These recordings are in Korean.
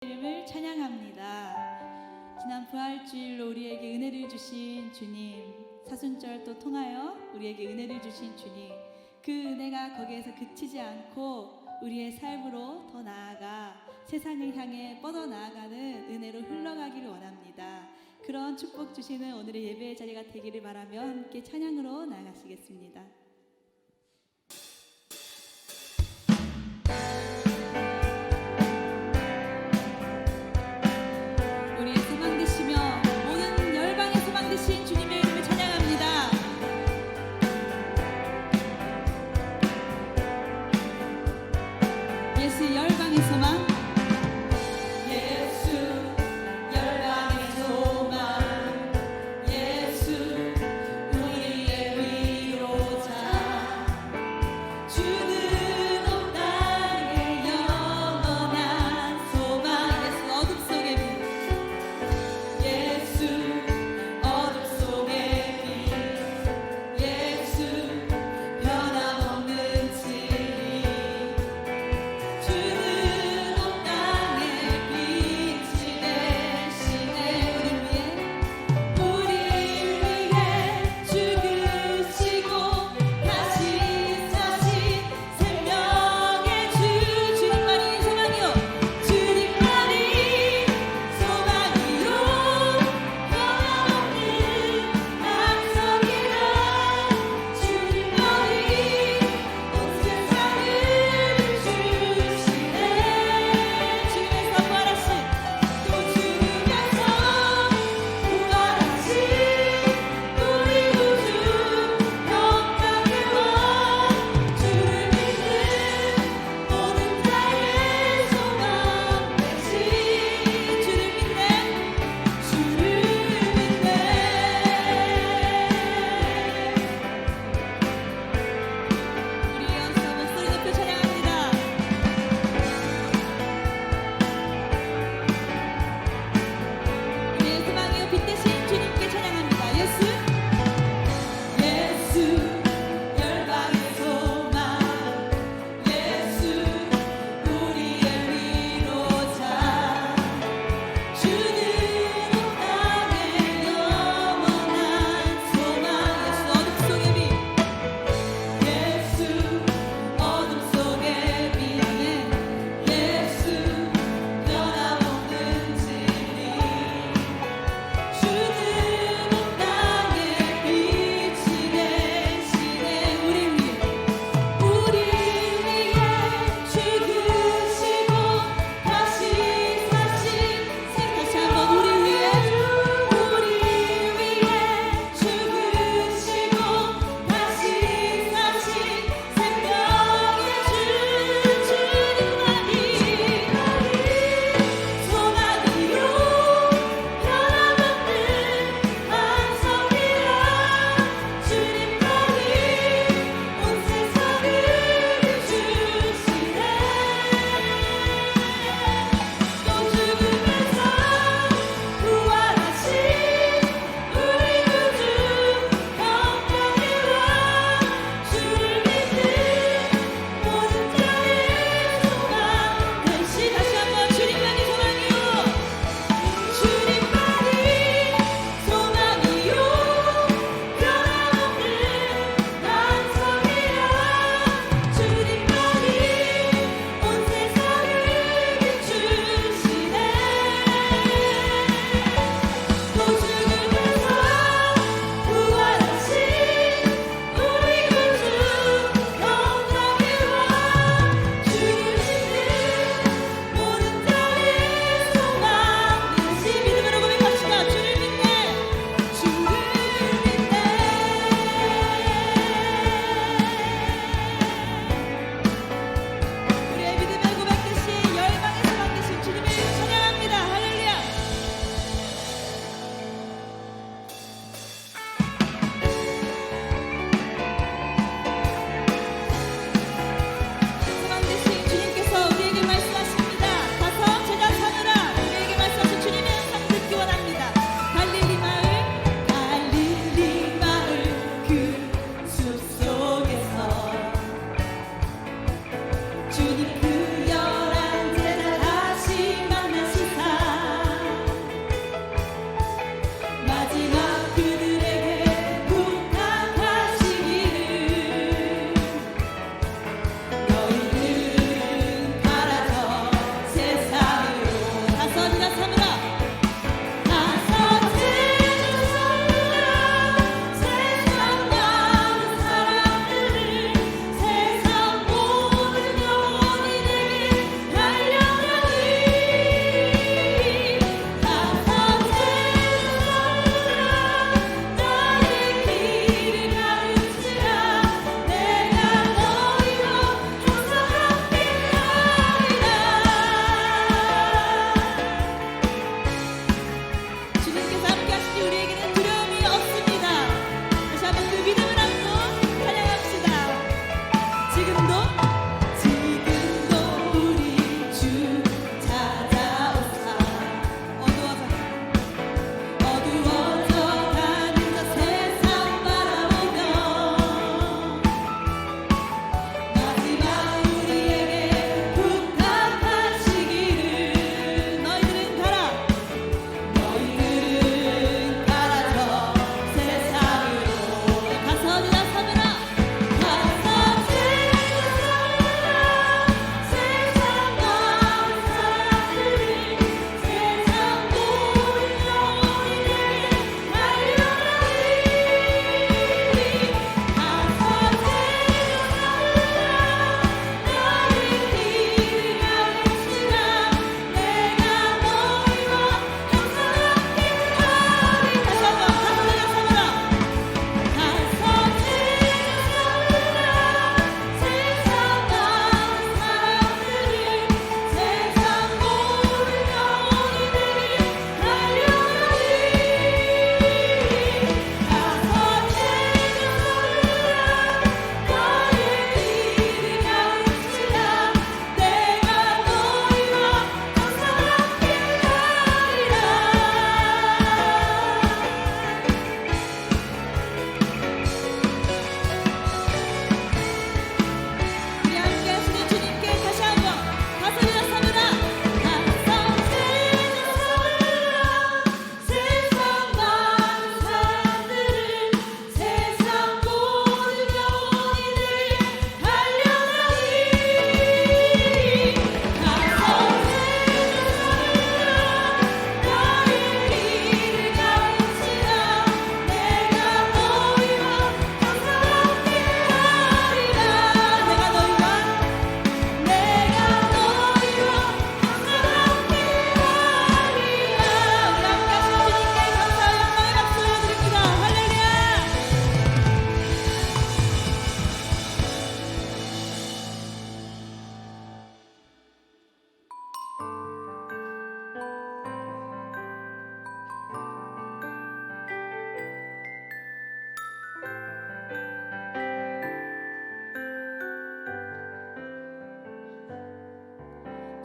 이름을 찬양합니다. 지난 부활주일로 우리에게 은혜를 주신 주님, 사순절 또 통하여 우리에게 은혜를 주신 주님, 그 은혜가 거기에서 그치지 않고 우리의 삶으로 더 나아가 세상을 향해 뻗어나아가는 은혜로 흘러가기를 원합니다. 그런 축복 주시는 오늘의 예배의 자리가 되기를 바라며 함께 찬양으로 나아가시겠습니다. 우리의 소망 되시며 모든 열방의 소망 되신 주님의 이름을 찬양합니다. 예수 열방의 소망, 예수 열방의 소망, 예수 우리의 위로자.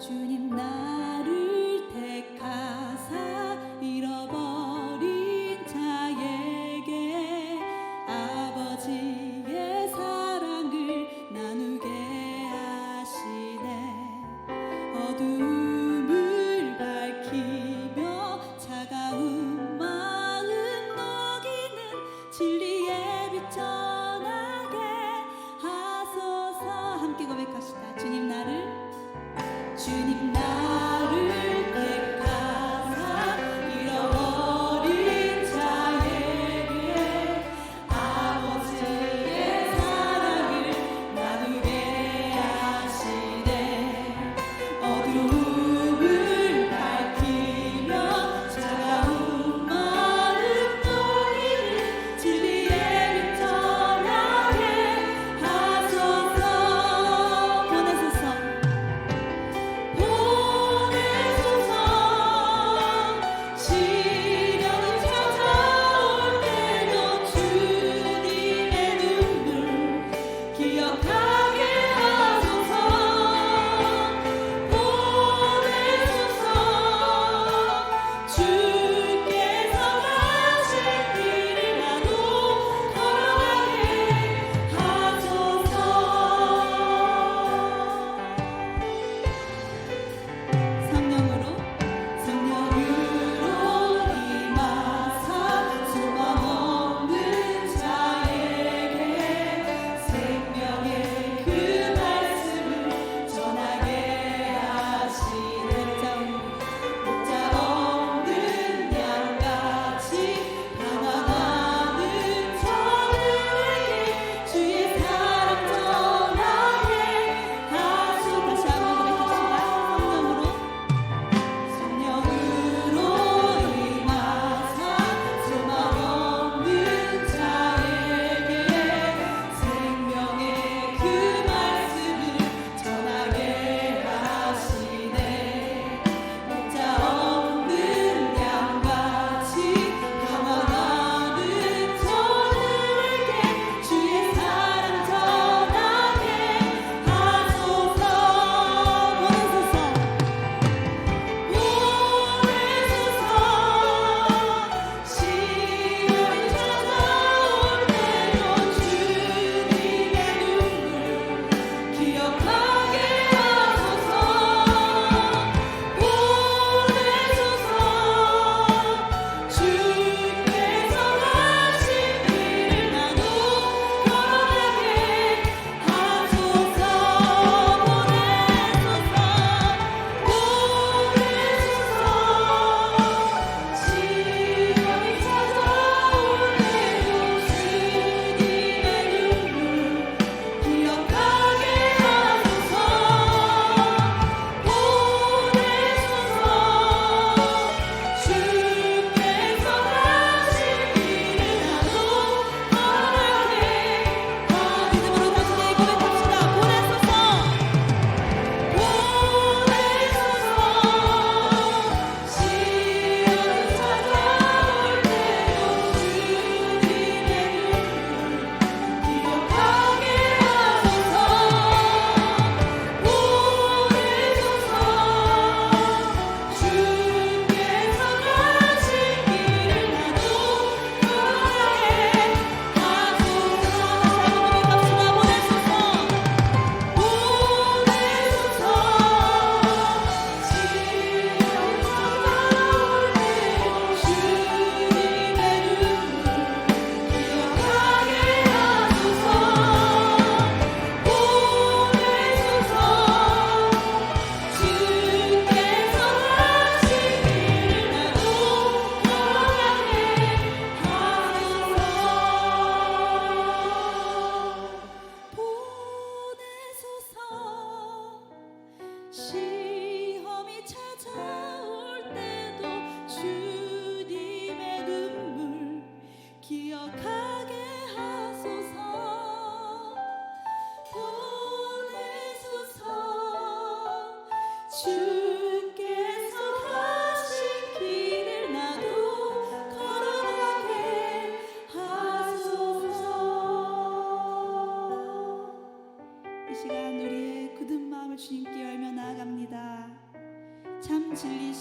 주님 나를 택하사 잃어버린 자에게 아버지의 사랑을 나누게 하시네. 어둠을 밝히며 차가운 마음 녹이는 진리의 빛 전하게 하소서. 함께 고백합시다. 주님 나를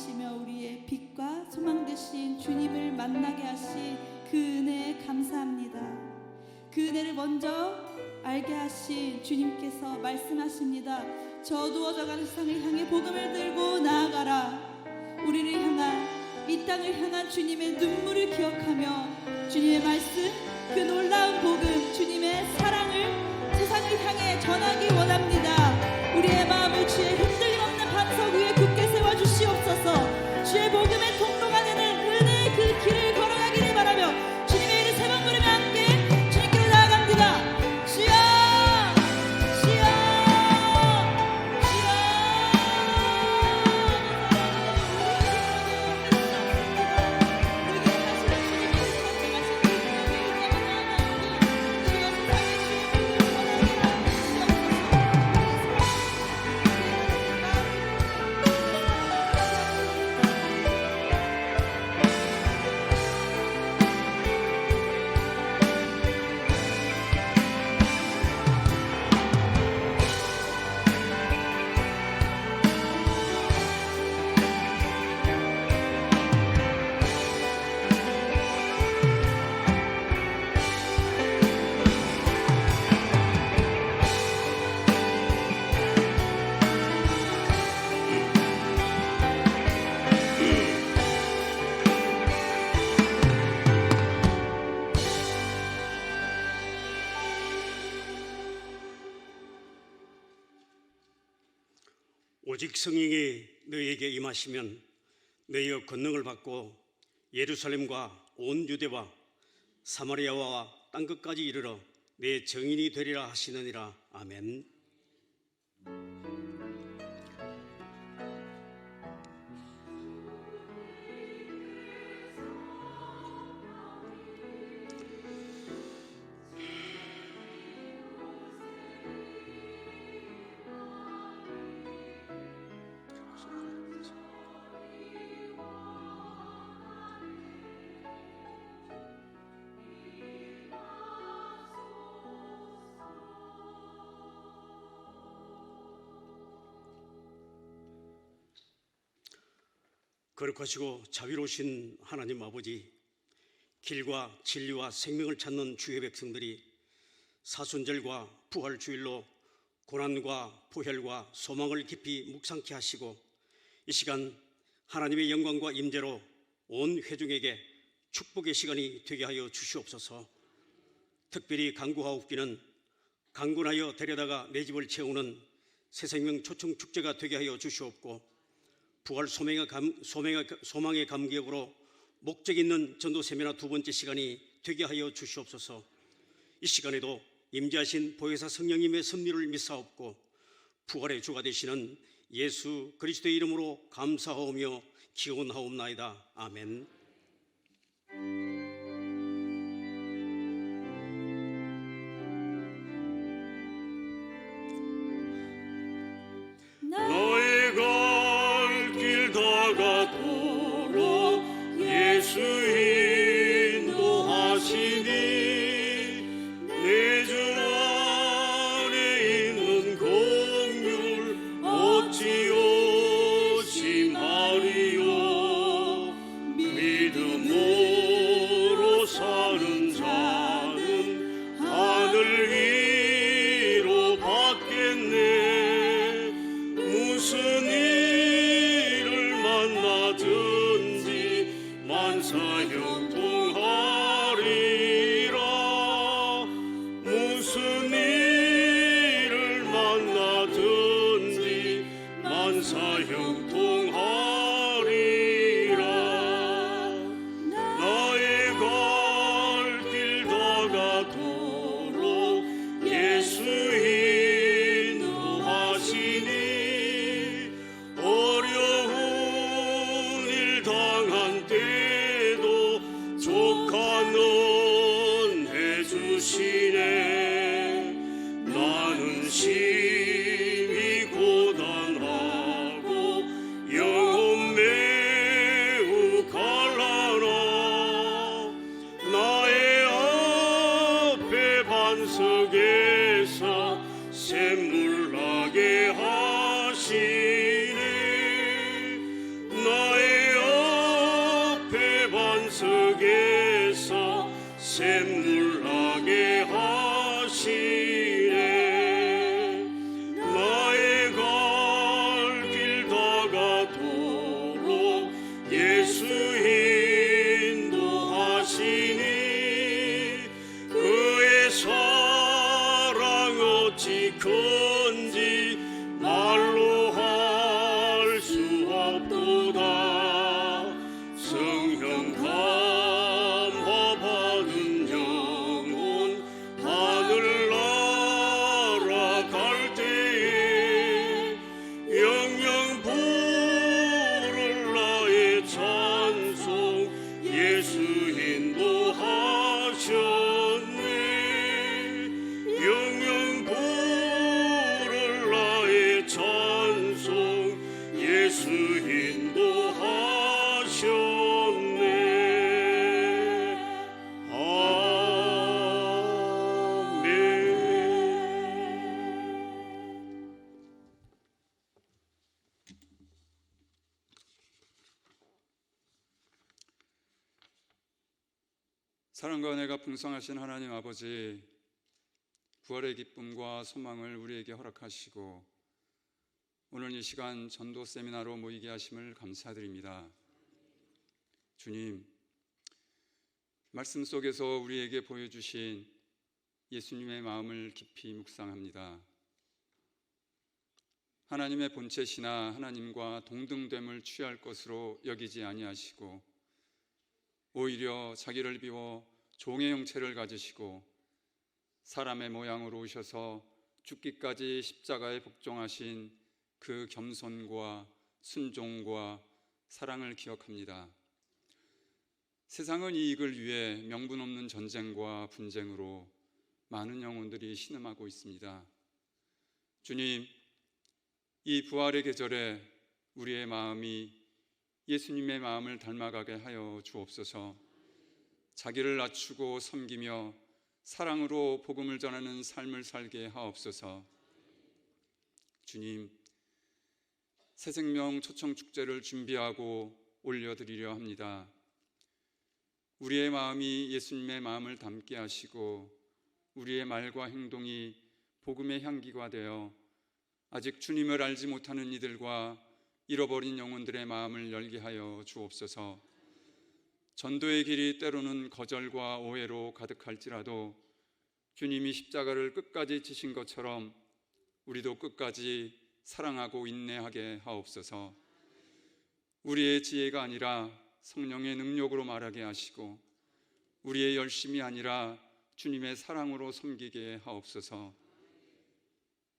되시며 우리의 빛과 소망 되신 주님을 만나게 하신 그 은혜에 감사합니다. 그 은혜를 먼저 알게 하신 주님께서 말씀하십니다. 저 어두워져가는 세상을 향해 복음을 들고 나아가라. 우리를 향한, 이 땅을 향한 주님의 눈물을 기억하며 주님의 말씀, 그 놀라운 복음, 주님의 사랑을 세상을 향해 전하기 원합니다. 우리의 마음을 주의 흔들림 없는 반석 위에 굳게 세워주시옵소서. 주의 복음의 통로가 되는 은혜의 그 길을 걸어가기를 바라며 주님의 이름 세 번 부르며 함께 주님께로 나아갑니다. 주여, 주여, 오직 성령이 너희에게 임하시면 너희의 권능을 받고 예루살렘과 온 유대와 사마리아와 땅끝까지 이르러 내 증인이 되리라 하시느니라. 아멘. 거룩하시고 자비로우신 하나님 아버지, 길과 진리와 생명을 찾는 주의 백성들이 사순절과 부활주일로 고난과 보혈과 소망을 깊이 묵상케 하시고 이 시간 하나님의 영광과 임재로 온 회중에게 축복의 시간이 되게 하여 주시옵소서. 특별히 간구하옵기는 강군하여 데려다가 내 집을 채우는 새생명 초청 축제가 되게 하여 주시옵고, 부활 소망의 감격으로 목적 있는 전도 세미나 두 번째 시간이 되게 하여 주시옵소서. 이 시간에도 임재하신 보혜사 성령님의 섭리를 믿사옵고 부활의 주가 되시는 예수 그리스도의 이름으로 감사하오며 기원하옵나이다. 아멘. 예수 인도하시니 내 주 안에 있는 긍휼 어찌 오심하리요. 믿음으로 사는 자는 하늘 위로 받겠네. 무슨 일을 만나든지 만사형통하리라. 무슨 일을 만나든지 만사형통하리라. 나의 갈 길 다가도록 예수 인도하시니 어려운 일 당한 때도 속에서 샘물나게 하시네. 나의 갈 길 다가도록 예수 인도하시니 그의 사랑 어찌 큰지 말로 할 수 없도다. 성령 감화 받은 영혼 하늘 날아갈 때에 영영 부를 나의 찬송 예수 인도하셨네. 영영 부를 나의 찬송 예수 인도하셨네. 아멘. 사랑과 은혜가 풍성하신 하나님 아버지, 부활의 기쁨과 소망을 우리에게 허락하시고 오늘 이 시간 전도 세미나로 모이게 하심을 감사드립니다. 주님, 말씀 속에서 우리에게 보여주신 예수님의 마음을 깊이 묵상합니다. 하나님의 본체시나 하나님과 동등됨을 취할 것으로 여기지 아니하시고 오히려 자기를 비워 종의 형체를 가지시고 사람의 모양으로 오셔서 죽기까지 십자가에 복종하신 그 겸손과 순종과 사랑을 기억합니다. 세상은 이익을 위해 명분 없는 전쟁과 분쟁으로 많은 영혼들이 신음하고 있습니다. 주님, 이 부활의 계절에 우리의 마음이 예수님의 마음을 닮아가게 하여 주옵소서. 자기를 낮추고 섬기며 사랑으로 복음을 전하는 삶을 살게 하옵소서. 주님, 새생명 초청축제를 준비하고 올려드리려 합니다. 우리의 마음이 예수님의 마음을 닮게 하시고 우리의 말과 행동이 복음의 향기가 되어 아직 주님을 알지 못하는 이들과 잃어버린 영혼들의 마음을 열게 하여 주옵소서. 전도의 길이 때로는 거절과 오해로 가득할지라도 주님이 십자가를 끝까지 지신 것처럼 우리도 끝까지 사랑하고 인내하게 하옵소서. 우리의 지혜가 아니라 성령의 능력으로 말하게 하시고 우리의 열심이 아니라 주님의 사랑으로 섬기게 하옵소서.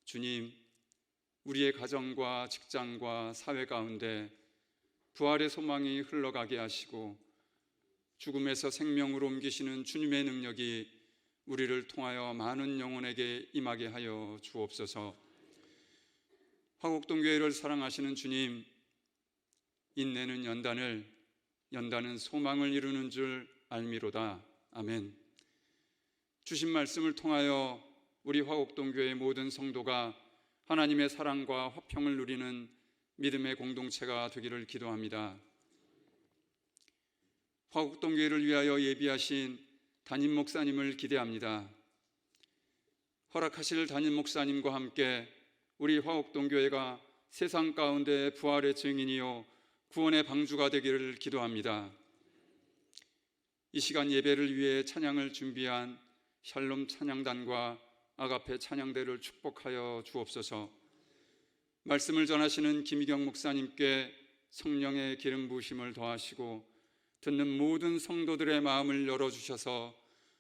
주님, 우리의 가정과 직장과 사회 가운데 부활의 소망이 흘러가게 하시고 죽음에서 생명으로 옮기시는 주님의 능력이 우리를 통하여 많은 영혼에게 임하게 하여 주옵소서. 화곡동교회를 사랑하시는 주님, 인내는 연단을, 연단은 소망을 이루는 줄 알미로다. 아멘. 주신 말씀을 통하여 우리 화곡동교회의 모든 성도가 하나님의 사랑과 화평을 누리는 믿음의 공동체가 되기를 기도합니다. 화곡동교회를 위하여 예비하신 담임 목사님을 기대합니다. 허락하실 담임 목사님과 함께 우리 화곡동교회가 세상 가운데 부활의 증인이요 구원의 방주가 되기를 기도합니다. 이 시간 예배를 위해 찬양을 준비한 샬롬 찬양단과 아가페 찬양대를 축복하여 주옵소서. 말씀을 전하시는 김희경 목사님께 성령의 기름 부으심을 더하시고 듣는 모든 성도들의 마음을 열어주셔서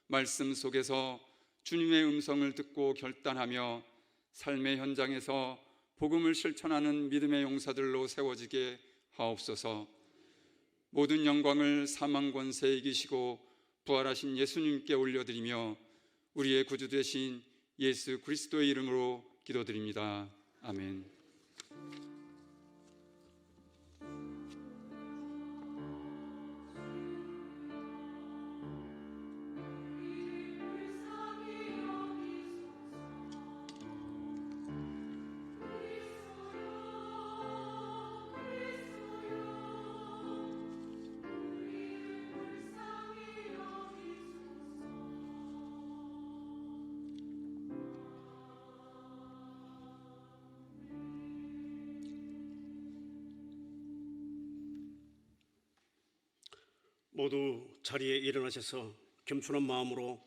말씀 속에서 주님의 음성을 듣고 결단하며 삶의 현장에서 복음을 실천하는 믿음의 용사들로 세워지게 하옵소서. 모든 영광을 사망 권세에 이기시고 부활하신 예수님께 올려드리며 우리의 구주 되신 예수 그리스도의 이름으로 기도드립니다. 아멘. 모두 자리에 일어나셔서 겸손한 마음으로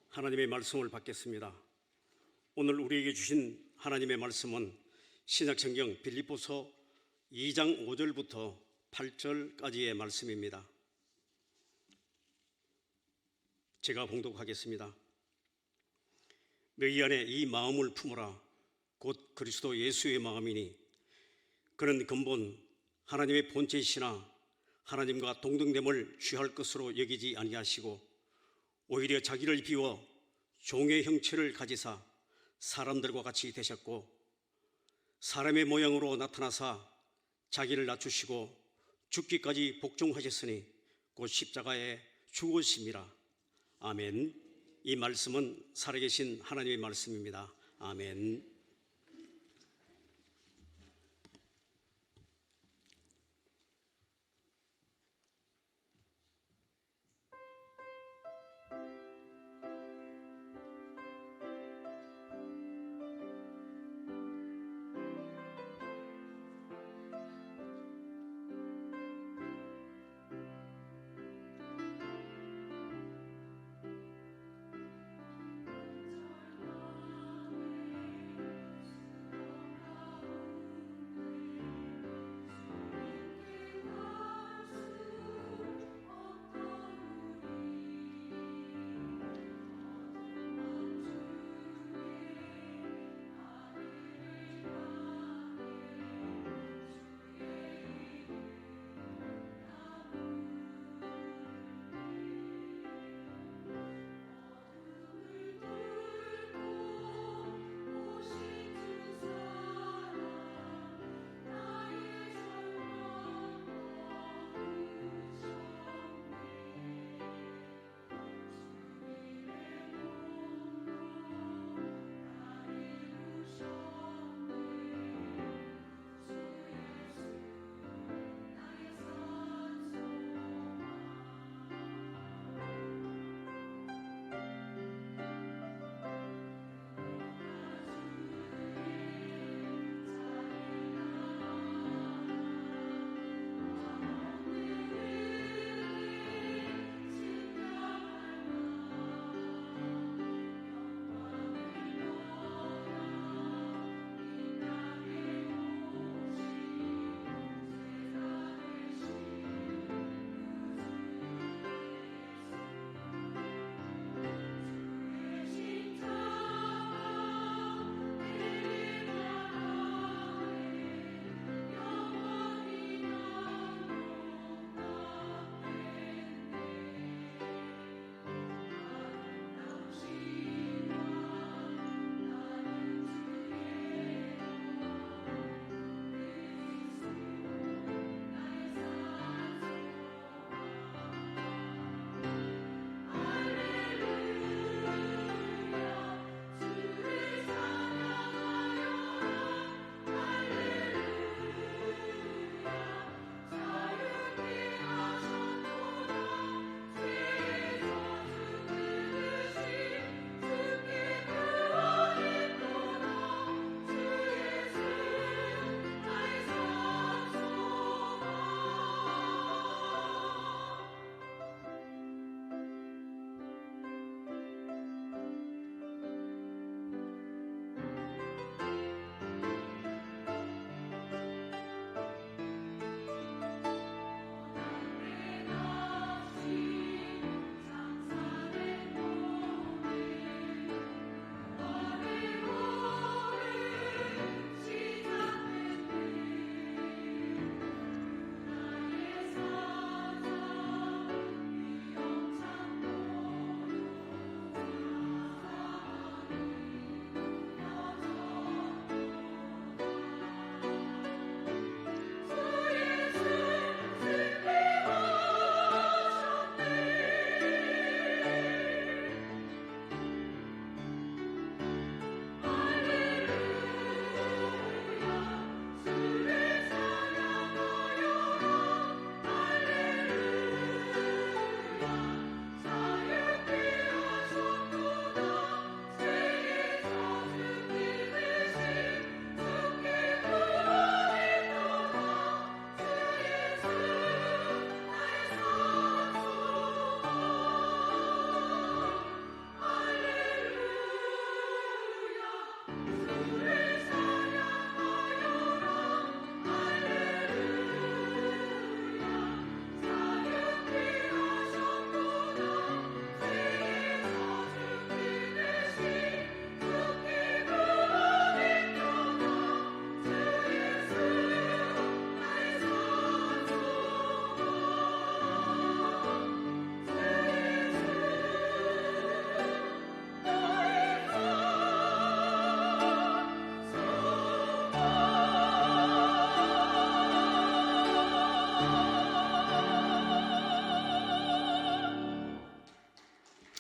하나님의 말씀을 받겠습니다. 오늘 우리에게 주신 하나님의 말씀은 신약성경 빌립보서 2장 5절부터 8절까지의 말씀입니다. 제가 봉독하겠습니다. 너희 안에 이 마음을 품으라. 곧 그리스도 예수의 마음이니 그는 근본 하나님의 본체이시나 하나님과 동등됨을 취할 것으로 여기지 아니하시고 오히려 자기를 비워 종의 형체를 가지사 사람들과 같이 되셨고 사람의 모양으로 나타나사 자기를 낮추시고 죽기까지 복종하셨으니 곧 십자가에 죽으심이라. 아멘. 이 말씀은 살아계신 하나님의 말씀입니다. 아멘.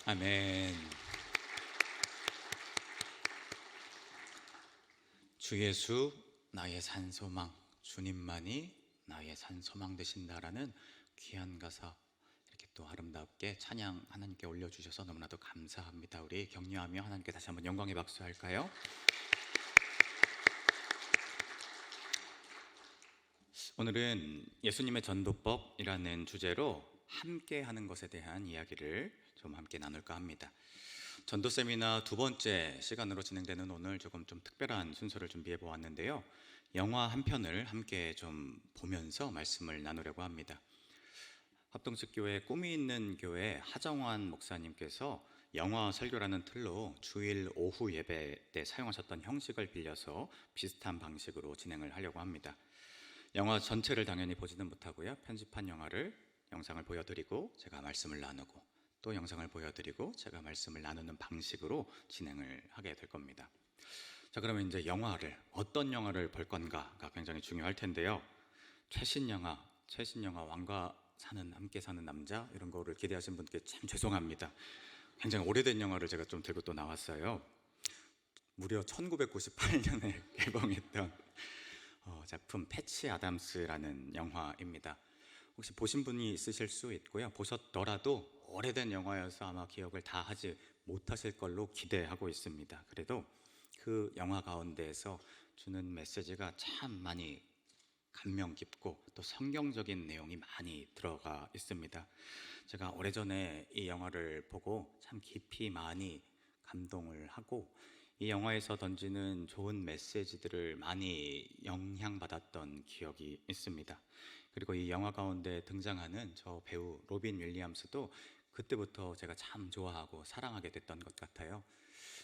아멘. 주 예수 나의 산 소망, 주님만이 나의 산 소망 되신다라는 귀한 가사 이렇게 또 아름답게 찬양 하나님께 올려주셔서 너무나도 감사합니다. 우리 격려하며 하나님께 다시 한번 영광의 박수 할까요? 오늘은 예수님의 전도법이라는 주제로 함께 하는 것에 대한 이야기를 좀 함께 나눌까 합니다. 전도 세미나 두 번째 시간으로 진행되는 오늘 조금 좀 특별한 순서를 준비해 보았는데요. 영화 한 편을 함께 좀 보면서 말씀을 나누려고 합니다. 합동측교회 꿈이 있는 교회 하정환 목사님께서 영화 설교라는 틀로 주일 오후 예배 때 사용하셨던 형식을 빌려서 비슷한 방식으로 진행을 하려고 합니다. 영화 전체를 당연히 보지는 못하고요. 편집한 영상을 보여드리고 제가 말씀을 나누고 또 영상을 보여드리고 제가 말씀을 나누는 방식으로 진행을 하게 될 겁니다. 자, 그러면 이제 어떤 영화를 볼 건가가 굉장히 중요할 텐데요. 최신 영화 왕과 함께 사는 남자 이런 거를 기대하신 분께 참 죄송합니다. 굉장히 오래된 영화를 제가 좀 들고 또 나왔어요. 무려 1998년에 개봉했던 작품 패치 아담스라는 영화입니다. 혹시 보신 분이 있으실 수 있고요. 보셨더라도 오래된 영화여서 아마 기억을 다 하지 못하실 걸로 기대하고 있습니다. 그래도 그 영화 가운데에서 주는 메시지가 참 많이 감명 깊고 또 성경적인 내용이 많이 들어가 있습니다. 제가 오래전에 이 영화를 보고 참 깊이 많이 감동을 하고 이 영화에서 던지는 좋은 메시지들을 많이 영향받았던 기억이 있습니다. 그리고 이 영화 가운데 등장하는 저 배우 로빈 윌리엄스도 그때부터 제가 참 좋아하고 사랑하게 됐던 것 같아요.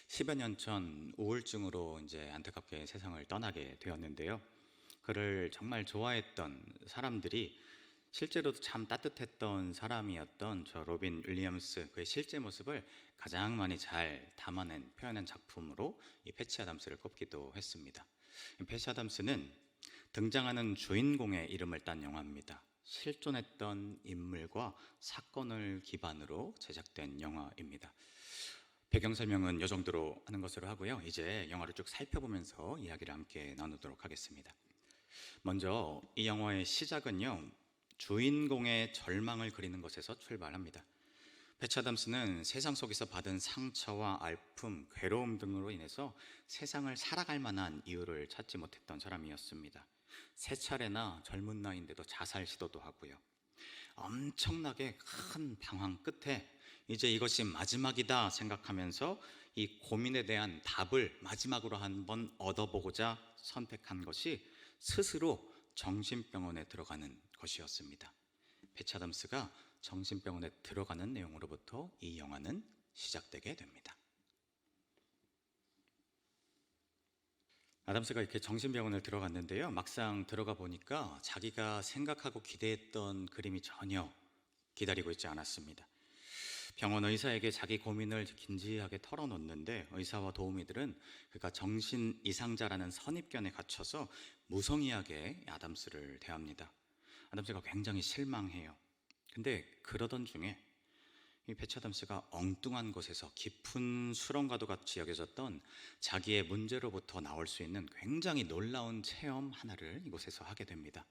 10여 년 전 우울증으로 이제 안타깝게 세상을 떠나게 되었는데요. 그를 정말 좋아했던 사람들이 실제로도 참 따뜻했던 사람이었던 저 로빈 윌리엄스 그의 실제 모습을 가장 많이 잘 담아낸 표현한 작품으로 이 패치 아담스를 꼽기도 했습니다. 패치 아담스는 등장하는 주인공의 이름을 딴 영화입니다. 실존했던 인물과 사건을 기반으로 제작된 영화입니다. 배경 설명은 이 정도로 하는 것으로 하고요. 이제 영화를 쭉 살펴보면서 이야기를 함께 나누도록 하겠습니다. 먼저 이 영화의 시작은요, 주인공의 절망을 그리는 것에서 출발합니다. 패치 아담스는 세상 속에서 받은 상처와 아픔, 괴로움 등으로 인해서 세상을 살아갈 만한 이유를 찾지 못했던 사람이었습니다. 3차례나 젊은 나이인데도 자살 시도도 하고요. 엄청나게 큰 방황 끝에 이제 이것이 마지막이다 생각하면서 이 고민에 대한 답을 마지막으로 한번 얻어보고자 선택한 것이 스스로 정신병원에 들어가는 것이었습니다. 패치 아담스가 정신병원에 들어가는 내용으로부터 이 영화는 시작되게 됩니다. 아담스가 이렇게 정신병원을 들어갔는데요. 막상 들어가 보니까 자기가 생각하고 기대했던 그림이 전혀 기다리고 있지 않았습니다. 병원 의사에게 자기 고민을 진지하게 털어놓는데 의사와 도우미들은 그가 정신 이상자라는 선입견에 갇혀서 무성의하게 아담스를 대합니다. 아담스가 굉장히 실망해요. 근데 그러던 중에 이 패치 아담스가 엉뚱한 곳에서 깊은 수렁과도 같이 여겨졌던 자기의 문제로부터 나올 수 있는 굉장히 놀라운 체험 하나를 이곳에서 하게 됩니다.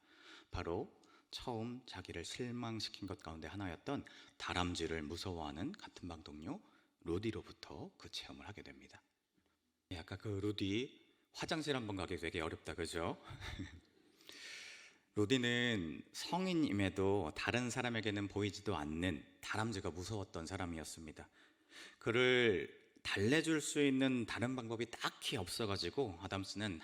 바로 처음 자기를 실망시킨 것 가운데 하나였던 다람쥐를 무서워하는 같은 방 동료 루디로부터 그 체험을 하게 됩니다. 아까 그 루디 화장실 한번 가기 되게 어렵다, 그죠? 루디는 성인임에도 다른 사람에게는 보이지도 않는 다람쥐가 무서웠던 사람이었습니다. 그를 달래줄 수 있는 다른 방법이 딱히 없어가지고 아담스는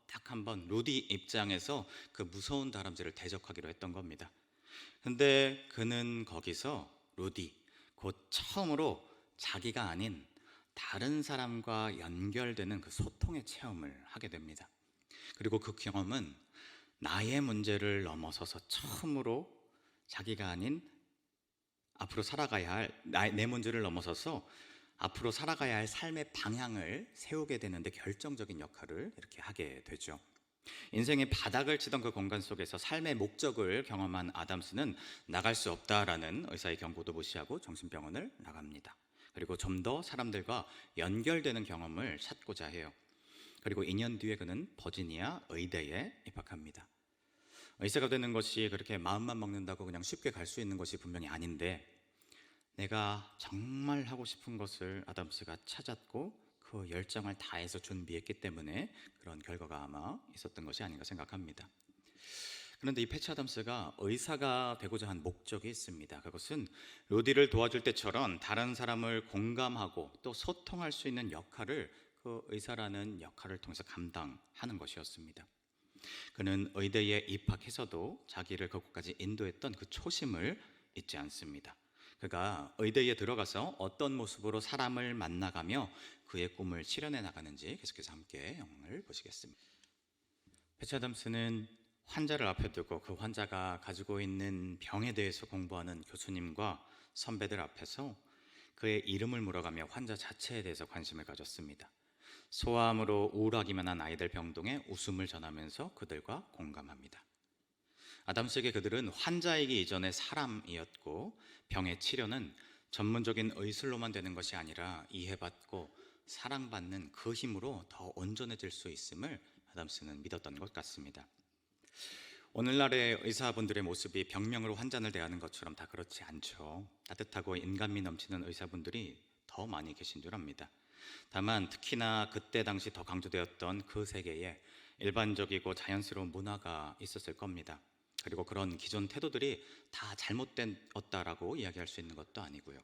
딱 한 번 루디 입장에서 그 무서운 다람쥐를 대적하기로 했던 겁니다. 근데 그는 거기서 루디, 곧 처음으로 자기가 아닌 다른 사람과 연결되는 그 소통의 체험을 하게 됩니다. 그리고 그 경험은 나의 문제를 넘어서서 처음으로 자기가 아닌 앞으로 살아가야 할 내 문제를 넘어서서 앞으로 살아가야 할 삶의 방향을 세우게 되는데 결정적인 역할을 이렇게 하게 되죠. 인생의 바닥을 치던 그 공간 속에서 삶의 목적을 경험한 아담스는 나갈 수 없다라는 의사의 경고도 무시하고 정신병원을 나갑니다. 그리고 좀 더 사람들과 연결되는 경험을 찾고자 해요. 그리고 2년 뒤에 그는 버지니아 의대에 입학합니다. 의사가 되는 것이 그렇게 마음만 먹는다고 그냥 쉽게 갈 수 있는 것이 분명히 아닌데, 내가 정말 하고 싶은 것을 아담스가 찾았고 그 열정을 다해서 준비했기 때문에 그런 결과가 아마 있었던 것이 아닌가 생각합니다. 그런데 이 패치 아담스가 의사가 되고자 한 목적이 있습니다. 그것은 루디를 도와줄 때처럼 다른 사람을 공감하고 또 소통할 수 있는 역할을 그 의사라는 역할을 통해서 감당하는 것이었습니다. 그는 의대에 입학해서도 자기를 그곳까지 인도했던 그 초심을 잊지 않습니다. 그가 의대에 들어가서 어떤 모습으로 사람을 만나가며 그의 꿈을 실현해 나가는지 계속해서 함께 영상을 보시겠습니다. 패치 아담스는 환자를 앞에 두고 그 환자가 가지고 있는 병에 대해서 공부하는 교수님과 선배들 앞에서 그의 이름을 물어가며 환자 자체에 대해서 관심을 가졌습니다. 소아암으로 우울하기만 한 아이들 병동에 웃음을 전하면서 그들과 공감합니다. 아담스에게 그들은 환자이기 이전의 사람이었고, 병의 치료는 전문적인 의술로만 되는 것이 아니라 이해받고 사랑받는 그 힘으로 더 온전해질 수 있음을 아담스는 믿었던 것 같습니다. 오늘날의 의사분들의 모습이 병명으로 환자를 대하는 것처럼 다 그렇지 않죠. 따뜻하고 인간미 넘치는 의사분들이 더 많이 계신 줄 압니다. 다만 특히나 그때 당시 더 강조되었던 그 세계에 일반적이고 자연스러운 문화가 있었을 겁니다. 그리고 그런 기존 태도들이 다 잘못되었다라고 이야기할 수 있는 것도 아니고요.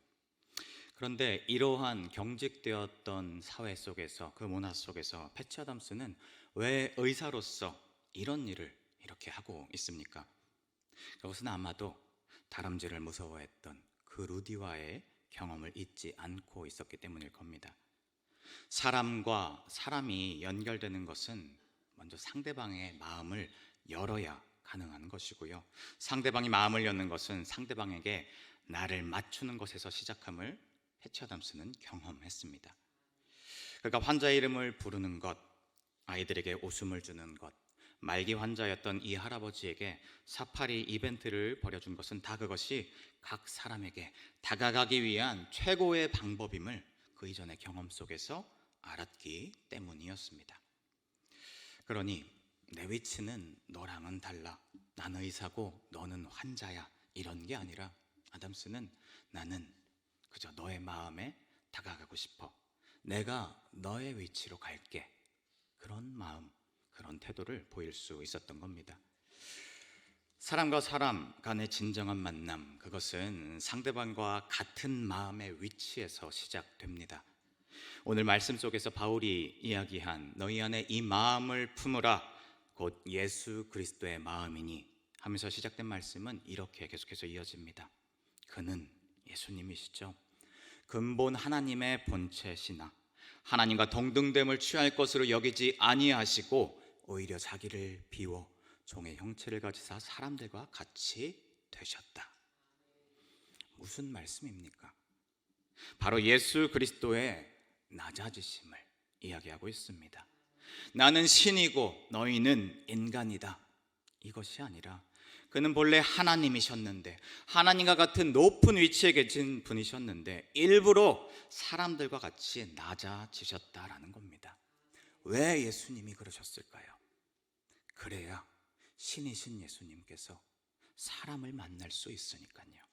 그런데 이러한 경직되었던 사회 속에서, 그 문화 속에서 패치 아담스는 왜 의사로서 이런 일을 이렇게 하고 있습니까? 그것은 아마도 다람쥐를 무서워했던 그 루디와의 경험을 잊지 않고 있었기 때문일 겁니다. 사람과 사람이 연결되는 것은 먼저 상대방의 마음을 열어야 가능한 것이고요. 상대방이 마음을 여는 것은 상대방에게 나를 맞추는 것에서 시작함을 패치 아담스는 경험했습니다. 그러니까 환자 이름을 부르는 것, 아이들에게 웃음을 주는 것, 말기 환자였던 이 할아버지에게 사파리 이벤트를 벌여준 것은 다 그것이 각 사람에게 다가가기 위한 최고의 방법임을 그 이전의 경험 속에서 알았기 때문이었습니다. 그러니 내 위치는 너랑은 달라, 나는 의사고 너는 환자야, 이런 게 아니라 아담스는 나는 그저 너의 마음에 다가가고 싶어, 내가 너의 위치로 갈게, 그런 마음, 그런 태도를 보일 수 있었던 겁니다. 사람과 사람 간의 진정한 만남, 그것은 상대방과 같은 마음의 위치에서 시작됩니다. 오늘 말씀 속에서 바울이 이야기한 너희 안에 이 마음을 품으라, 곧 예수 그리스도의 마음이니 하면서 시작된 말씀은 이렇게 계속해서 이어집니다. 그는 예수님이시죠. 근본 하나님의 본체시나 하나님과 동등됨을 취할 것으로 여기지 아니하시고 오히려 자기를 비워 종의 형체를 가지사 사람들과 같이 되셨다. 무슨 말씀입니까? 바로 예수 그리스도의 낮아지심을 이야기하고 있습니다. 나는 신이고 너희는 인간이다, 이것이 아니라 그는 본래 하나님이셨는데, 하나님과 같은 높은 위치에 계신 분이셨는데 일부러 사람들과 같이 낮아지셨다라는 겁니다. 왜 예수님이 그러셨을까요? 그래야 신이신 예수님께서 사람을 만날 수 있으니까요.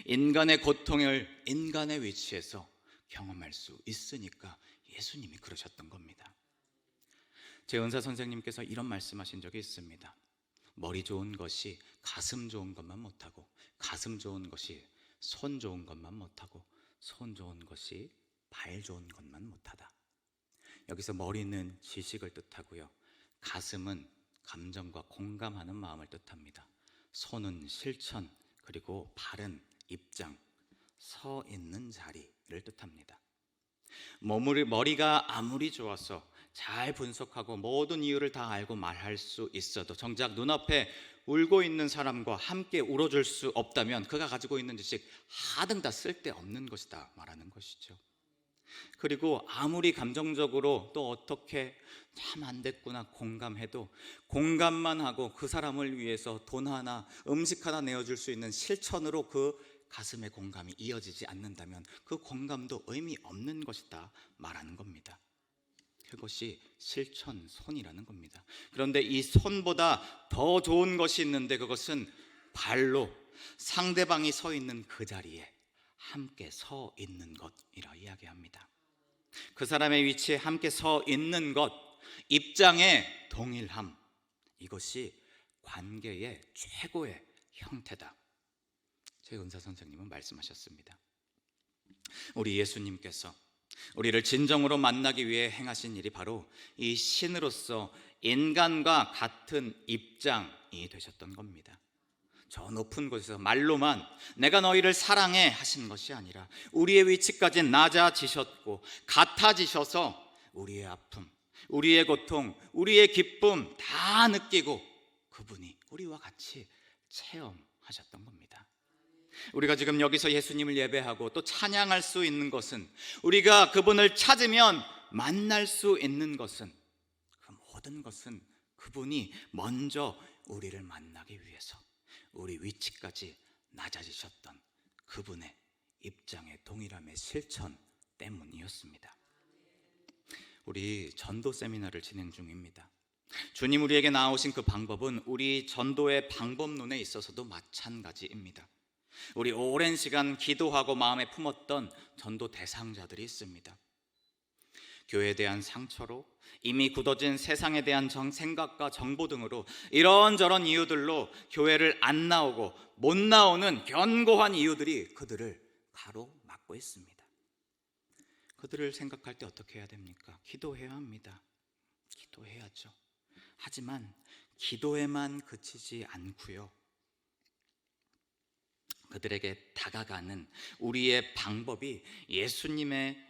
인간의 고통을 인간의 위치에서 경험할 수 있으니까 예수님이 그러셨던 겁니다. 제 은사 선생님께서 이런 말씀하신 적이 있습니다. 머리 좋은 것이 가슴 좋은 것만 못하고, 가슴 좋은 것이 손 좋은 것만 못하고, 손 좋은 것이 발 좋은 것만 못하다. 여기서 머리는 지식을 뜻하고요, 가슴은 감정과 공감하는 마음을 뜻합니다. 손은 실천, 그리고 발은 입장, 서 있는 자리를 뜻합니다. 머리가 아무리 좋아서 잘 분석하고 모든 이유를 다 알고 말할 수 있어도 정작 눈앞에 울고 있는 사람과 함께 울어줄 수 없다면 그가 가지고 있는 지식 하등 다 쓸데없는 것이다 말하는 것이죠. 그리고 아무리 감정적으로 또 어떻게 참 안 됐구나 공감해도 공감만 하고 그 사람을 위해서 돈 하나, 음식 하나 내어줄 수 있는 실천으로 그 가슴의 공감이 이어지지 않는다면 그 공감도 의미 없는 것이다 말하는 겁니다. 그것이 실천손이라는 겁니다. 그런데 이 손보다 더 좋은 것이 있는데 그것은 발로 상대방이 서 있는 그 자리에 함께 서 있는 것이라 이야기합니다. 그 사람의 위치에 함께 서 있는 것, 입장의 동일함, 이것이 관계의 최고의 형태다. 제 은사 선생님은 말씀하셨습니다. 우리 예수님께서 우리를 진정으로 만나기 위해 행하신 일이 바로 이 신으로서 인간과 같은 입장이 되셨던 겁니다. 저 높은 곳에서 말로만 내가 너희를 사랑해 하신 것이 아니라 우리의 위치까지 낮아지셨고 같아지셔서 우리의 아픔, 우리의 고통, 우리의 기쁨 다 느끼고 그분이 우리와 같이 체험하셨던 겁니다. 우리가 지금 여기서 예수님을 예배하고 또 찬양할 수 있는 것은, 우리가 그분을 찾으면 만날 수 있는 것은, 그 모든 것은 그분이 먼저 우리를 만나기 위해서 우리 위치까지 낮아지셨던 그분의 입장의 동일함의 실천 때문이었습니다. 우리 전도 세미나를 진행 중입니다. 주님 우리에게 나오신 그 방법은 우리 전도의 방법론에 있어서도 마찬가지입니다. 우리 오랜 시간 기도하고 마음에 품었던 전도 대상자들이 있습니다. 교회에 대한 상처로, 이미 굳어진 세상에 대한 생각과 정보 등으로 이런저런 이유들로 교회를 안 나오고 못 나오는 견고한 이유들이 그들을 가로막고 있습니다. 그들을 생각할 때 어떻게 해야 됩니까? 기도해야 합니다. 기도해야죠. 하지만 기도에만 그치지 않고요, 그들에게 다가가는 우리의 방법이 예수님의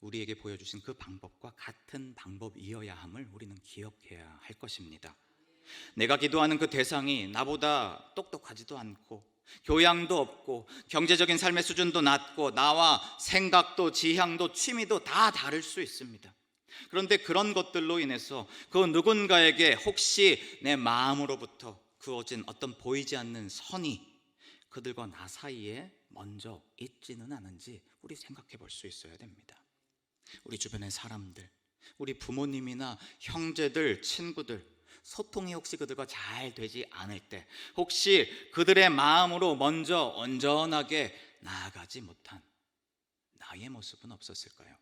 우리에게 보여주신 그 방법과 같은 방법이어야 함을 우리는 기억해야 할 것입니다. 내가 기도하는 그 대상이 나보다 똑똑하지도 않고 교양도 없고 경제적인 삶의 수준도 낮고 나와 생각도 지향도 취미도 다 다를 수 있습니다. 그런데 그런 것들로 인해서 그 누군가에게 혹시 내 마음으로부터 그어진 어떤 보이지 않는 선이 그들과 나 사이에 먼저 있지는 않은지 우리 생각해 볼 수 있어야 됩니다. 우리 주변의 사람들, 우리 부모님이나 형제들, 친구들, 소통이 혹시 그들과 잘 되지 않을 때 혹시 그들의 마음으로 먼저 온전하게 나아가지 못한 나의 모습은 없었을까요?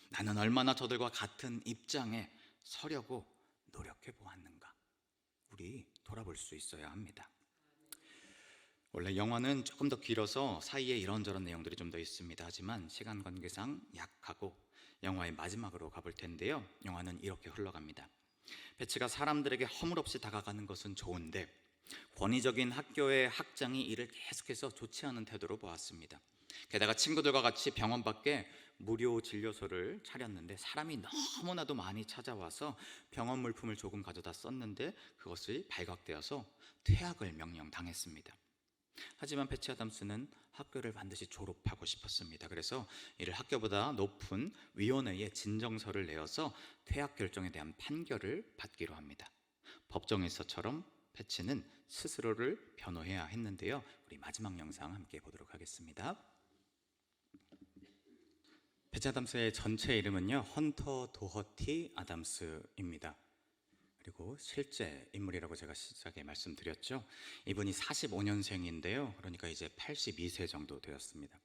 나는 얼마나 저들과 같은 입장에 서려고 노력해 보았는가? 우리 돌아볼 수 있어야 합니다. 원래 영화는 조금 더 길어서 사이에 이런저런 내용들이 좀 더 있습니다. 하지만 시간 관계상 약하고 영화의 마지막으로 가볼 텐데요, 영화는 이렇게 흘러갑니다. 배치가 사람들에게 허물없이 다가가는 것은 좋은데 권위적인 학교의 학장이 이를 계속해서 좋지 않은 태도로 보았습니다. 게다가 친구들과 같이 병원 밖에 무료 진료소를 차렸는데 사람이 너무나도 많이 찾아와서 병원 물품을 조금 가져다 썼는데 그것이 발각되어서 퇴학을 명령당했습니다. 하지만 패치 아담스는 학교를 반드시 졸업하고 싶었습니다. 그래서 이를 학교보다 높은 위원회에 진정서를 내어서 퇴학 결정에 대한 판결을 받기로 합니다. 법정에서처럼 패치는 스스로를 변호해야 했는데요, 우리 마지막 영상 함께 보도록 하겠습니다. 패치 아담스의 전체 이름은요, 헌터 도허티 아담스입니다. 그리고 실제 인물이라고 제가 시작에 말씀드렸죠. 이분이 45년생인데요. 그러니까 이제 82세 정도 되었습니다.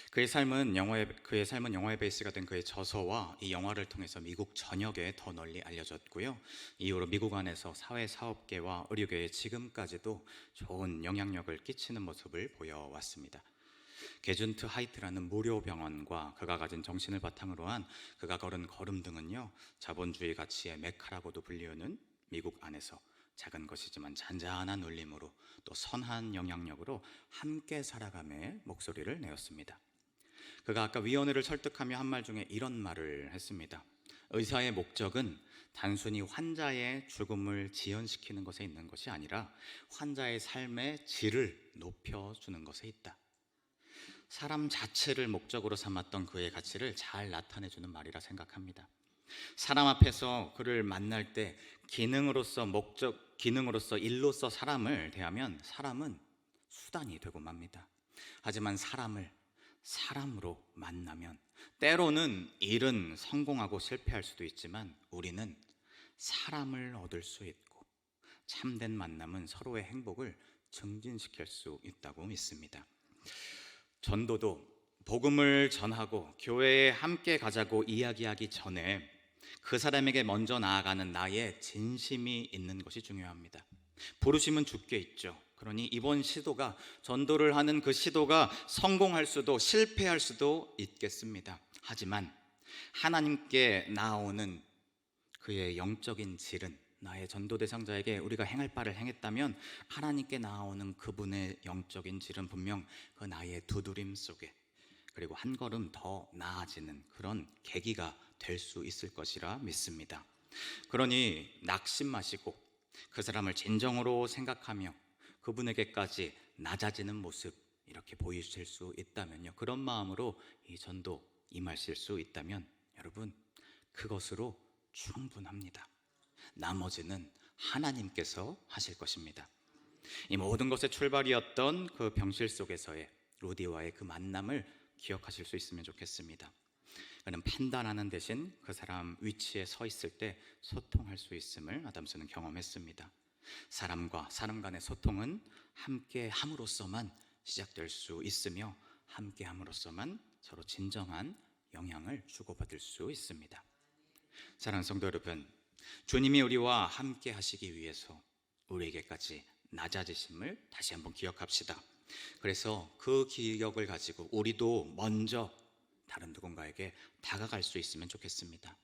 그의 삶은 영화의 베이스가 된 그의 저서와 이 영화를 통해서 미국 전역에 더 널리 알려졌고요. 이후로 미국 안에서 사회사업계와 의료계에 지금까지도 좋은 영향력을 끼치는 모습을 보여왔습니다. 게준트 하이트라는 무료 병원과 그가 가진 정신을 바탕으로 한 그가 걸은 걸음 등은요, 자본주의 가치의 메카라고도 불리우는 미국 안에서 작은 것이지만 잔잔한 울림으로 또 선한 영향력으로 함께 살아감의 목소리를 내었습니다. 그가 아까 위원회를 설득하며 한 말 중에 이런 말을 했습니다. 의사의 목적은 단순히 환자의 죽음을 지연시키는 것에 있는 것이 아니라 환자의 삶의 질을 높여주는 것에 있다. 사람 자체를 목적으로 삼았던 그의 가치를 잘 나타내주는 말이라 생각합니다. 사람 앞에서 그를 만날 때 기능으로서 일로서 사람을 대하면 사람은 수단이 되고 맙니다. 하지만 사람으로 만나면 때로는 일은 성공하고 실패할 수도 있지만 우리는 사람을 얻을 수 있고 참된 만남은 서로의 행복을 증진시킬 수 있다고 믿습니다. 전도도 복음을 전하고 교회에 함께 가자고 이야기하기 전에 그 사람에게 먼저 나아가는 나의 진심이 있는 것이 중요합니다. 부르심은 주께 있죠. 그러니 이번 시도가, 전도를 하는 그 시도가 성공할 수도 실패할 수도 있겠습니다. 하지만 하나님께 나아오는 그의 영적인 질은, 나의 전도 대상자에게 우리가 행할 바를 행했다면 하나님께 나아오는 그분의 영적인 질은 분명 그 나의 두드림 속에, 그리고 한 걸음 더 나아지는 그런 계기가 될 수 있을 것이라 믿습니다. 그러니 낙심 마시고 그 사람을 진정으로 생각하며 그분에게까지 낮아지는 모습 이렇게 보이실 수 있다면요, 그런 마음으로 이 전도 임하실 수 있다면 여러분, 그것으로 충분합니다. 나머지는 하나님께서 하실 것입니다. 이 모든 것의 출발이었던 그 병실 속에서의 로디와의 그 만남을 기억하실 수 있으면 좋겠습니다. 그는 판단하는 대신 그 사람 위치에 서 있을 때 소통할 수 있음을 아담스는 경험했습니다. 사람과 사람 간의 소통은 함께 함으로써만 시작될 수 있으며 함께 함으로써만 서로 진정한 영향을 주고받을 수 있습니다. 사랑하는 성도 여러분, 주님이 우리와 함께 하시기 위해서 우리에게까지 낮아지심을 다시 한번 기억합시다. 그래서 그 기억을 가지고 우리도 먼저 다른 누군가에게 다가갈 수 있으면 좋겠습니다.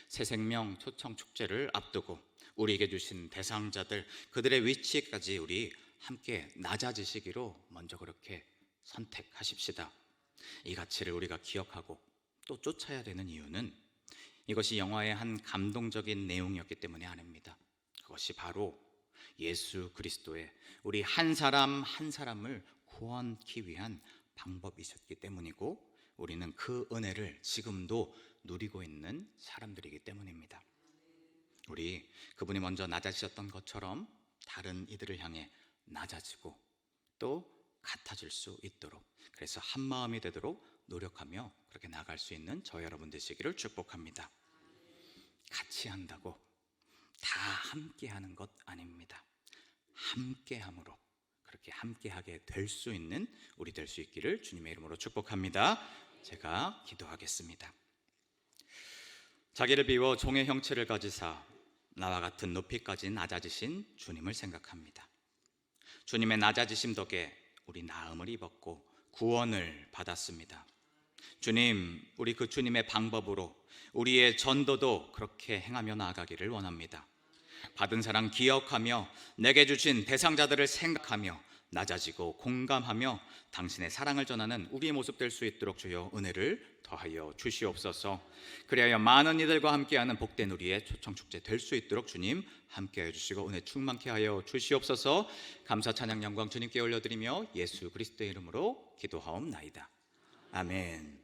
새생명 초청 축제를 앞두고 우리에게 주신 대상자들, 그들의 위치까지 우리 함께 낮아지시기로 먼저 그렇게 선택하십시다. 이 가치를 우리가 기억하고 또 쫓아야 되는 이유는 이것이 영화의 한 감동적인 내용이었기 때문이 아닙니다. 그것이 바로 예수 그리스도의 우리 한 사람 한 사람을 구원하기 위한 방법이셨기 때문이고, 우리는 그 은혜를 지금도 누리고 있는 사람들이기 때문입니다. 우리 그분이 먼저 낮아지셨던 것처럼 다른 이들을 향해 낮아지고 또 같아질 수 있도록, 그래서 한 마음이 되도록 노력하며 그렇게 나갈 수 있는 저 여러분 되시기를 축복합니다. 같이 한다고 다 함께 하는 것 아닙니다. 함께함으로 그렇게 함께하게 될 수 있는 우리 될 수 있기를 주님의 이름으로 축복합니다. 제가 기도하겠습니다. 자기를 비워 종의 형체를 가지사 나와 같은 높이까지 낮아지신 주님을 생각합니다. 주님의 낮아지심 덕에 우리 나음을 입었고 구원을 받았습니다. 주님, 우리 그 주님의 방법으로 우리의 전도도 그렇게 행하며 나아가기를 원합니다. 받은 사랑 기억하며 내게 주신 대상자들을 생각하며 낮아지고 공감하며 당신의 사랑을 전하는 우리의 모습 될 수 있도록 주여 은혜를 더하여 주시옵소서. 그리하여 많은 이들과 함께하는 복된 우리의 초청축제 될 수 있도록 주님 함께하여 주시고 은혜 충만케 하여 주시옵소서. 감사 찬양 영광 주님께 올려드리며 예수 그리스도의 이름으로 기도하옵나이다. 아멘.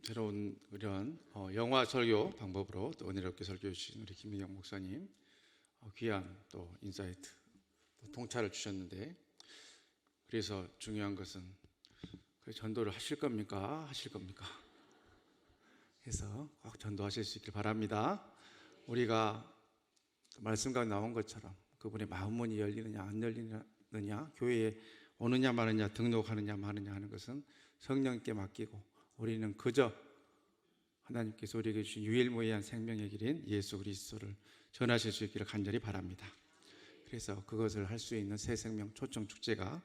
새로운 이런 영화 설교 방법으로 또 은혜롭게 설교해 주신 우리 김민영 목사님, 귀한 또 인사이트, 또 통찰을 주셨는데, 그래서 중요한 것은 전도를 하실 겁니까? 하실 겁니까? 해서 꼭 전도하실 수 있길 바랍니다. 우리가 말씀 가운데 나온 것처럼 그분의 마음문이 열리느냐 안 열리느냐, 교회에 오느냐 마느냐, 등록하느냐 마느냐 하는 것은 성령께 맡기고 우리는 그저 하나님께서 우리에게 주신 유일무이한 생명의 길인 예수 그리스도를 전하실 수 있기를 간절히 바랍니다. 그래서 그것을 할 수 있는 새 생명 초청 축제가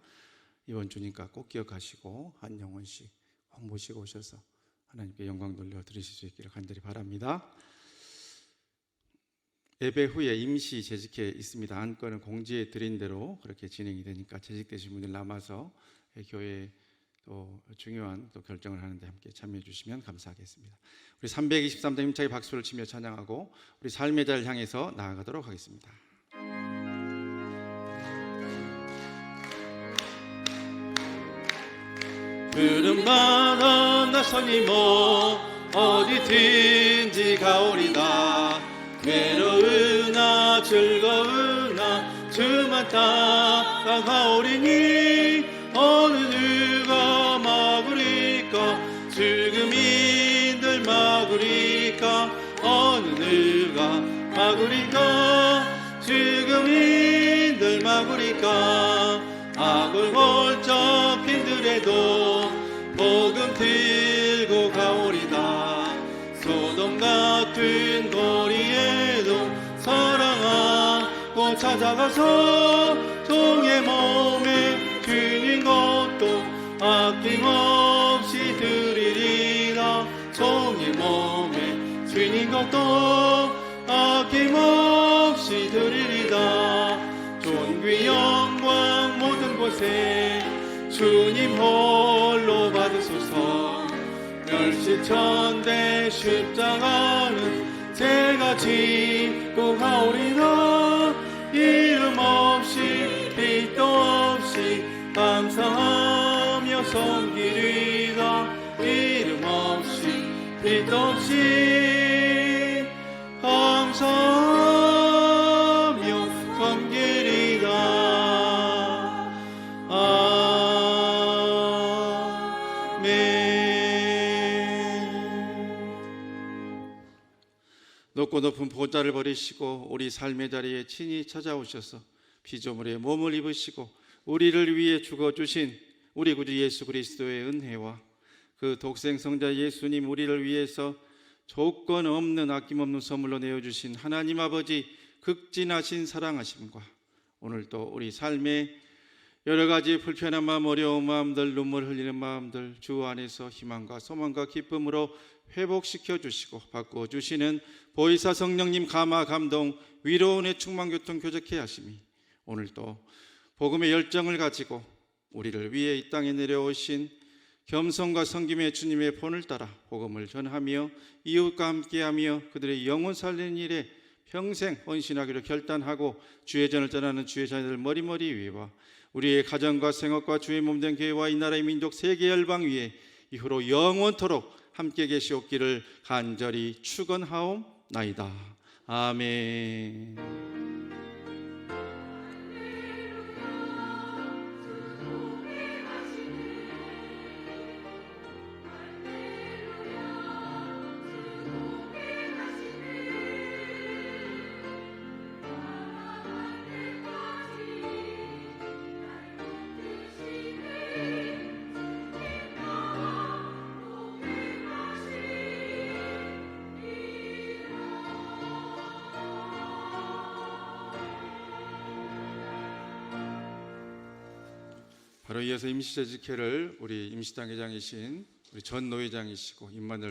이번 주니까 꼭 기억하시고 한 영혼씩 꼭 모시고 오셔서 하나님께 영광 돌려 드리실 수 있기를 간절히 바랍니다. 예배 후에 임시 재직회 있습니다. 안건은 공지해 드린 대로 그렇게 진행이 되니까 재직되신 분들 남아서 교회 또 중요한 또 결정을 하는데 함께 참여해 주시면 감사하겠습니다. 우리 323대 힘차게 박수를 치며 찬양하고 우리 삶의 자를 향해서 나아가도록 하겠습니다. 푸른 바다 나서니 뭐 어디든지 가오리다. 외로우나 즐거우나 주만 따라가오리니 어느 누가 막으리까 죽음인들 막으리까 어느 누가 막으리까 죽음인들 막으리까 악을 골적 핀들에도 복음 들고 가오리다 소돔 같은 거리에도 사랑하고 찾아가서 종의 몸에 주님 것도 아낌없이 드리리라 종의 몸에 주님 것도 아낌없이 드리리다 존귀 영광 모든 곳에 주님 홀로 받으소서 멸시천대 십자가는 제가 짓고 가오리라 이름 없이 빛도 없이 감사하며 섬기리라 이름 없이 빛도 없이 감사하며 섬기리라 높고 높은 보좌를 버리시고 우리 삶의 자리에 친히 찾아오셔서 피조물의 몸을 입으시고 우리를 위해 죽어주신 우리 구주 예수 그리스도의 은혜와 그 독생성자 예수님 우리를 위해서 조건 없는 아낌없는 선물로 내어주신 하나님 아버지 극진하신 사랑하심과 오늘도 우리 삶에 여러 가지 불편한 마음, 어려운 마음들, 눈물 흘리는 마음들 주 안에서 희망과 소망과 기쁨으로 회복시켜 주시고 바꾸어 주시는 보이사 성령님 감화 감동 위로운의 충만 교통 교적케 하심이 오늘도 복음의 열정을 가지고 우리를 위해 이 땅에 내려오신 겸손과 섬김의 주님의 본을 따라 복음을 전하며 이웃과 함께하며 그들의 영혼 살리는 일에 평생 헌신하기로 결단하고 주의 전을 전하는 주의 자녀들 머리머리 위와 우리의 가정과 생업과 주의 몸된 교회와 이 나라의 민족 세계 열방 위에 이후로 영원토록 함께 계시옵기를 간절히 축원하옵나이다. 아멘. 바로 이어서 임시재직회를 우리 임시당 회장이신 우리 전 노회장이시고 임만열